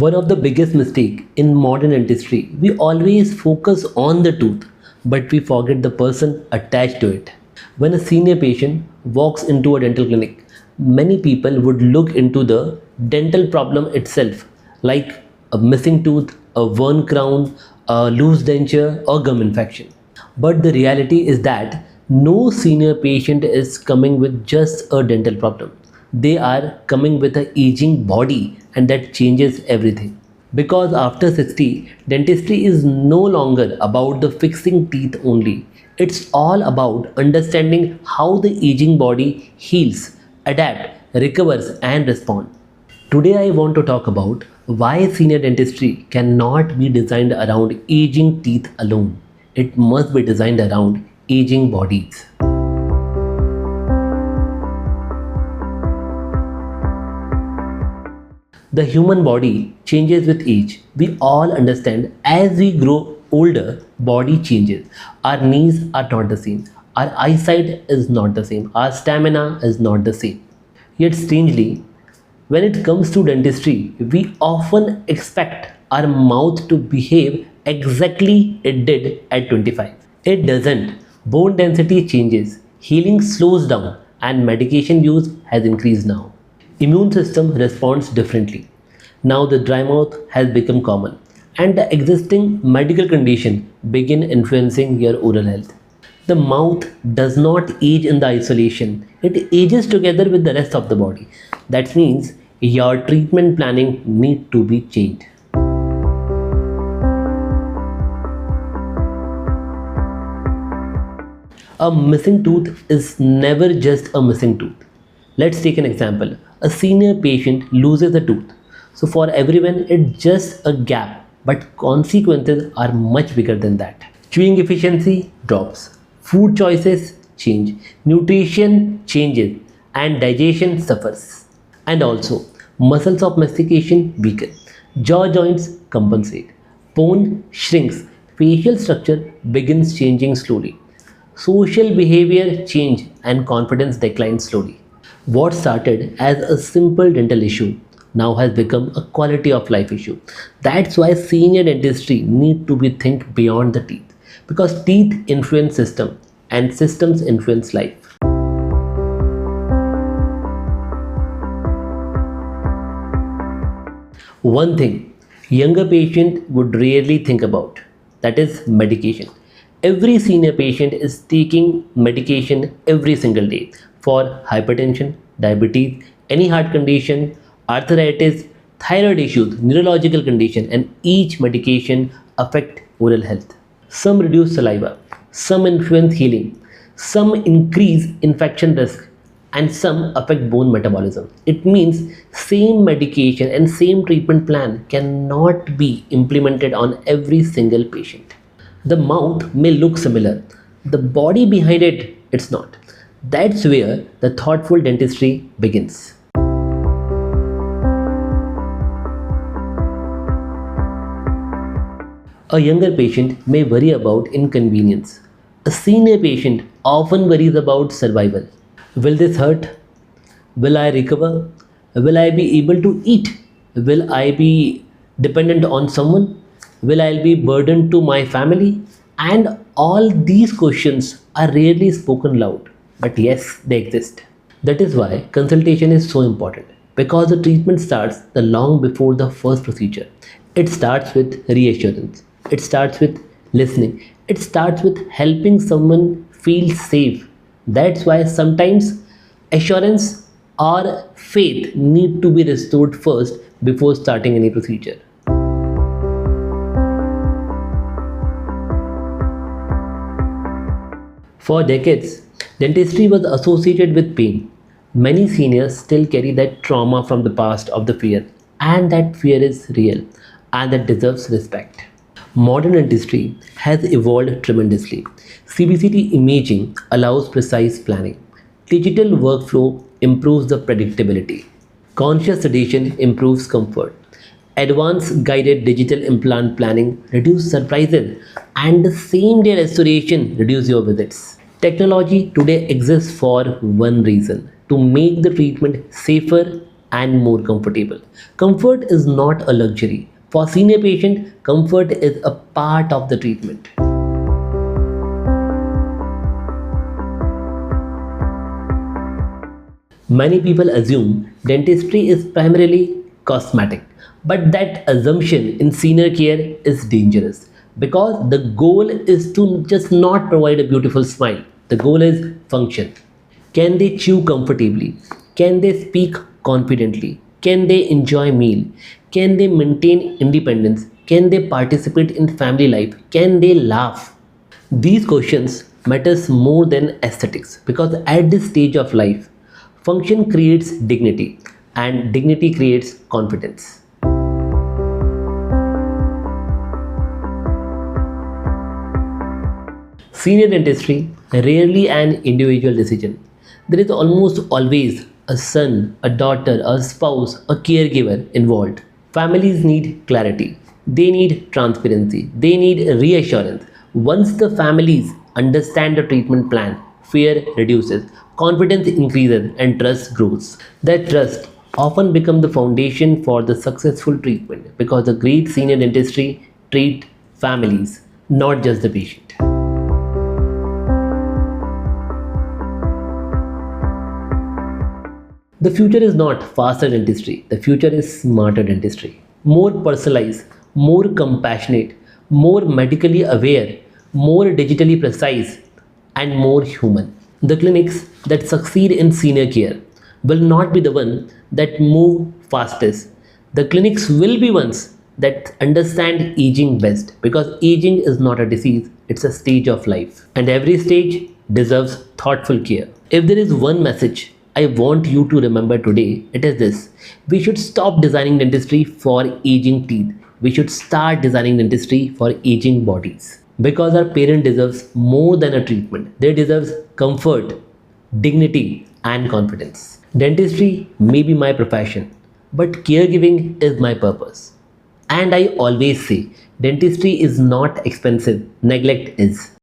One of the biggest mistake in modern dentistry, we always focus on the tooth, but we forget the person attached to it. When a senior patient walks into a dental clinic, many people would look into the dental problem itself, like a missing tooth, a worn crown, a loose denture, or gum infection. But the reality is that no senior patient is coming with just a dental problem. They are coming with an aging body, and that changes everything. Because after 60, dentistry is no longer about the fixing teeth only. It's all about understanding how the aging body heals, adapt, recovers, and respond. Today I want to talk about why senior dentistry cannot be designed around aging teeth alone. It must be designed around aging bodies. The human body changes with age. We all understand as we grow older, body changes. Our knees are not the same. Our eyesight is not the same. Our stamina is not the same. Yet strangely, when it comes to dentistry, we often expect our mouth to behave exactly it did at 25. It doesn't. Bone density changes, healing slows down, and medication use has increased now. Immune system responds differently. Now the dry mouth has become common, and the existing medical condition begin influencing your oral health. The mouth does not age in the isolation, it ages together with the rest of the body. That means your treatment planning need to be changed. A missing tooth is never just a missing tooth. Let's take an example. A senior patient loses a tooth. So for everyone, it's just a gap, but consequences are much bigger than that. Chewing efficiency drops, food choices change, nutrition changes, and digestion suffers. And also, muscles of mastication weaken, jaw joints compensate, bone shrinks, facial structure begins changing slowly. Social behavior change and confidence declines slowly. What started as a simple dental issue now has become a quality of life issue. That's why senior dentistry need to be think beyond the teeth, because teeth influence system and systems influence life. One thing younger patient would rarely think about, that is medication. Every senior patient is taking medication every single day for hypertension, diabetes, any heart condition, arthritis, thyroid issues, neurological condition, and each medication affect oral health. Some reduce saliva, some influence healing, some increase infection risk, and some affect bone metabolism. It means same medication and same treatment plan cannot be implemented on every single patient. The mouth may look similar, the body behind it, it's not. That's where the thoughtful dentistry begins. A younger patient may worry about inconvenience. A senior patient often worries about survival. Will this hurt? Will I recover? Will I be able to eat? Will I be dependent on someone? Will I be burdened to my family? And all these questions are rarely spoken loud, but yes, they exist. That is why consultation is so important, because the treatment starts the long before the first procedure. It starts with reassurance. It starts with listening. It starts with helping someone feel safe. That's why sometimes assurance or faith need to be restored first before starting any procedure. For decades, dentistry was associated with pain. Many seniors still carry that trauma from the past of the fear, and that fear is real and that deserves respect. Modern dentistry has evolved tremendously. CBCT imaging allows precise planning. Digital workflow improves the predictability. Conscious sedation improves comfort. Advanced guided digital implant planning reduces surprises, and the same day restoration reduces your visits. Technology today exists for one reason: to make the treatment safer, and more comfortable. Comfort is not a luxury. For senior patient, comfort is a part of the treatment. Many people assume dentistry is primarily cosmetic, but that assumption in senior care is dangerous because the goal is to just not provide a beautiful smile. The goal is function. Can they chew comfortably? Can they speak confidently? Can they enjoy meal? Can they maintain independence? Can they participate in family life? Can they laugh? These questions matters more than aesthetics because at this stage of life, function creates dignity and dignity creates confidence. Senior dentistry rarely an individual decision. There is almost always a son, a daughter, a spouse, a caregiver involved. Families need clarity. They need transparency. They need reassurance. Once the families understand the treatment plan, fear reduces, confidence increases, and trust grows. That trust often becomes the foundation for the successful treatment because the great senior dentistry treat families, not just the patient. The future is not faster dentistry, the future is smarter dentistry. More personalized, more compassionate, more medically aware, more digitally precise, and more human. The clinics that succeed in senior care will not be the ones that move fastest. The clinics will be ones that understand aging best because aging is not a disease, it's a stage of life. And every stage deserves thoughtful care. If there is one message I want you to remember today, it is this. We should stop designing dentistry for aging teeth. We should start designing dentistry for aging bodies. Because our parent deserves more than a treatment. They deserve comfort, dignity, and confidence. Dentistry may be my profession, but caregiving is my purpose. And I always say, dentistry is not expensive, neglect is.